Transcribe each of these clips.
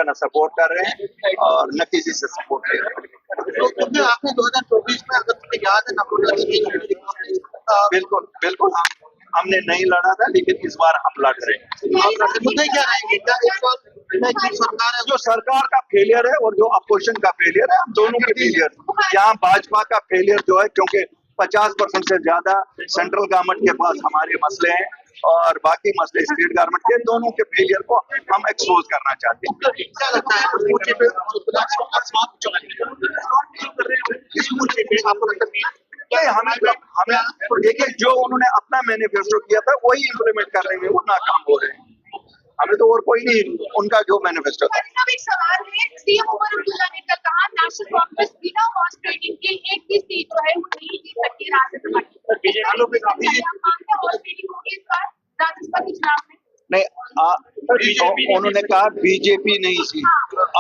न सपोर्ट कर रहे हैं और न किसी से सपोर्ट ले रहे हैं। तो क्योंकि आपने 2024 में अगर तुम्हें याद है बिल्कुल बिल्कुल हमने नहीं लड़ा था, लेकिन इस बार हम लड़ रहे हैं। मुद्दे क्या रहेंगे? क्या इस बार जो सरकार है जो सरकार का फेलियर है और जो अपोजिशन का फेलियर है, दोनों के फेलियर। यहाँ भाजपा का फेलियर जो है, क्योंकि 50% से ज्यादा सेंट्रल गवर्नमेंट के पास हमारे मसले हैं और बाकी मसले स्टेट गवर्नमेंट के, दोनों के फेलियर को हम एक्सपोज करना चाहते हैं। क्या लगता है इस मोर्चे पे इस मोर्चे पे आपको लगता है हमें देखिए, जो उन्होंने अपना मैनिफेस्टो किया था वही इम्प्लीमेंट करने में वो नाकाम हो रहे हैं। हमें तो और कोई नहीं, उनका जो मैनिफेस्टो था। एक सवाल है, सीएम उमर अब्दुल्ला ने कल कहा नेशनल कांग्रेस बिना हॉर्स ट्रेडिंग के एक भी सीट जो है वो नहीं जीत सकती राज्यसभा की। हॉर्स ट्रेडिंग होगी इस बार राज्यसभा के चुनाव में? नहीं, उन्होंने कहा बीजेपी नहीं थी।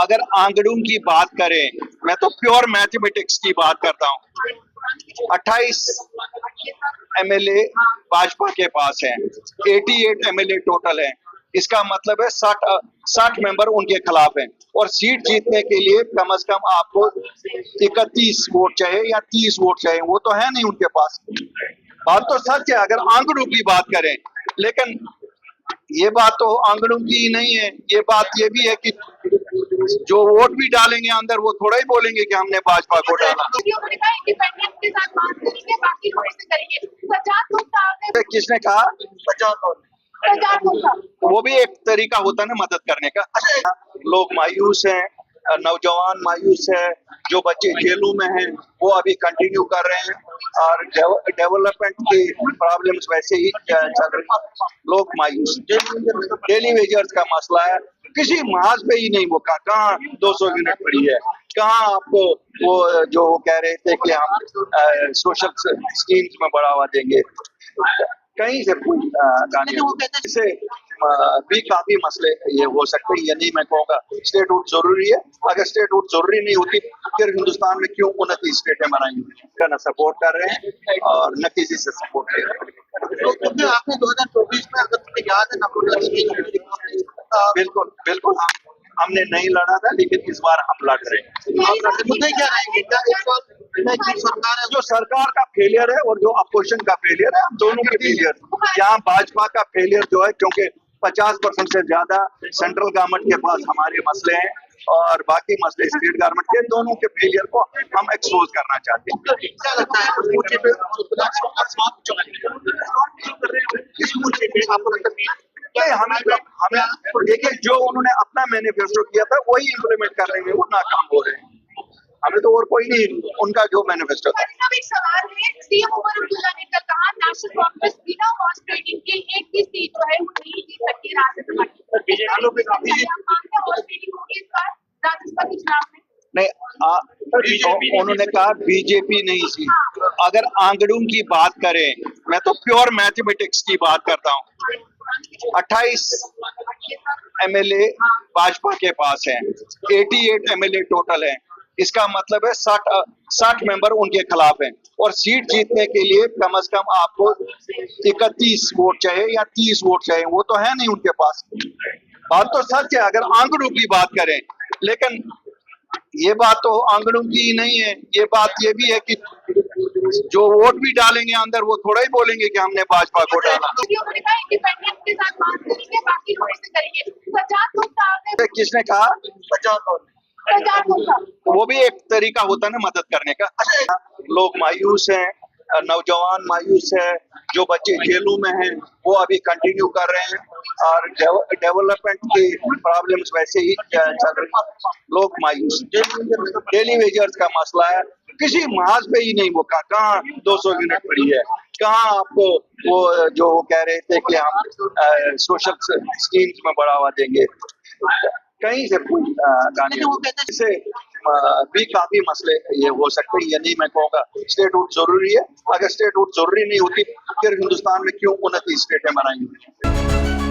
अगर आंकड़ों की बात करें, मैं तो प्योर मैथमेटिक्स की बात करता हूँ। 28 एमएलए भाजपा के पास हैं, 88 एमएलए टोटल हैं। इसका मतलब है 60 मेंबर उनके खिलाफ हैं और सीट जीतने के लिए कम से कम आपको 31 वोट चाहिए या 30 वोट चाहिए। वो तो है नहीं उनके पास। बात तो सच है अगर आंकड़ों की बात करें, लेकिन ये बात तो आंकड़ों की ही नहीं है। ये बात ये भी है कि जो वोट भी डालेंगे अंदर, वो थोड़ा ही बोलेंगे कि हमने भाजपा को डाला। किसने कहा? वो भी एक तरीका होता है ना मदद करने का। लोग मायूस हैं, नौजवान मायूस है, जो बच्चे जेलों में हैं वो अभी कंटिन्यू कर रहे हैं और डेवलपमेंट की प्रॉब्लम्स वैसे ही चल रही हैं। लोग मायूस, डेली वेजर्स का मसला है, किसी महाज पे ही नहीं। वो कहाँ 200 यूनिट पड़ी है, कहाँ आपको वो जो कह रहे थे कि हम सोशल स्कीम्स में बढ़ावा देंगे, कहीं से इससे भी काफी मसले ये हो सकते हैं। यानी मैं कहूँगा स्टेटहुड जरूरी है। अगर स्टेटहुड जरूरी नहीं होती फिर हिंदुस्तान में क्यों 29 स्टेटें बनाई हुई? न सपोर्ट कर रहे हैं और न किसी से सपोर्ट ले रहे हैं। तो आपने 2024 में अगर तुम्हें याद है बिल्कुल बिल्कुल हमने नहीं लड़ा था, लेकिन इस बार हम लड़ रहे हैं। मुद्दे क्या रहेंगे? क्या इस बार जो सरकार है जो सरकार का फेलियर है और जो अपोजिशन का फेलियर है, दोनों के फेलियर। यहाँ भाजपा का फेलियर जो है, क्योंकि 50% से ज्यादा सेंट्रल गवर्नमेंट के पास हमारे मसले हैं और बाकी मसले स्टेट गवर्नमेंट के, दोनों के फेलियर को हम एक्सपोज करना चाहते हैं। क्या लगता है इस मोर्चे पे इस मोर्चे पे आपको लगता है हमें देखिए, जो उन्होंने अपना मैनिफेस्टो किया था वही इम्प्लीमेंट करने में वो नाकाम हो रहे हैं। हमें तो और कोई नहीं, उनका जो मैनिफेस्टो था। एक सवाल है, सीएम उमर अब्दुल्ला ने कल कहा नेशनल कांग्रेस बिना हॉर्स ट्रेडिंग के एक भी सीट जो है वो नहीं जीत सकती राज्यसभा की। हॉर्स ट्रेडिंग होगी इस बार राज्यसभा के चुनाव में? नहीं, उन्होंने कहा बीजेपी नहीं थी। अगर आंकड़ों की बात करें, मैं तो प्योर मैथमेटिक्स की बात करता हूँ। 28 एमएलए भाजपा के पास हैं, 88 एमएलए टोटल हैं। इसका मतलब है 60 मेंबर उनके खिलाफ हैं और सीट जीतने के लिए कम से कम आपको 31 वोट चाहिए या 30 वोट चाहिए। वो तो है नहीं उनके पास। बात तो सच है अगर आंकड़ों की बात करें, लेकिन ये बात तो आंकड़ों की ही नहीं है। ये बात ये भी है कि जो वोट भी डालेंगे अंदर, वो थोड़ा ही बोलेंगे कि हमने भाजपा को डाला। किसने कहा? वो भी एक तरीका होता है ना मदद करने का। लोग मायूस हैं, नौजवान मायूस है, जो बच्चे जेलों में हैं वो अभी कंटिन्यू कर रहे हैं और डेवलपमेंट की प्रॉब्लम्स वैसे ही चल रही हैं। लोग मायूस, डेली वेजर्स का मसला है, किसी महाज पे ही नहीं। वो कहाँ 200 यूनिट पड़ी है, कहाँ आपको वो जो कह रहे थे कि हम सोशल स्कीम्स में बढ़ावा देंगे, कहीं से इससे भी काफी मसले ये हो सकते हैं। यानी मैं कहूँगा स्टेटहुड जरूरी है। अगर स्टेटहुड जरूरी नहीं होती फिर हिंदुस्तान में क्यों 29 स्टेटें बनाई हुई?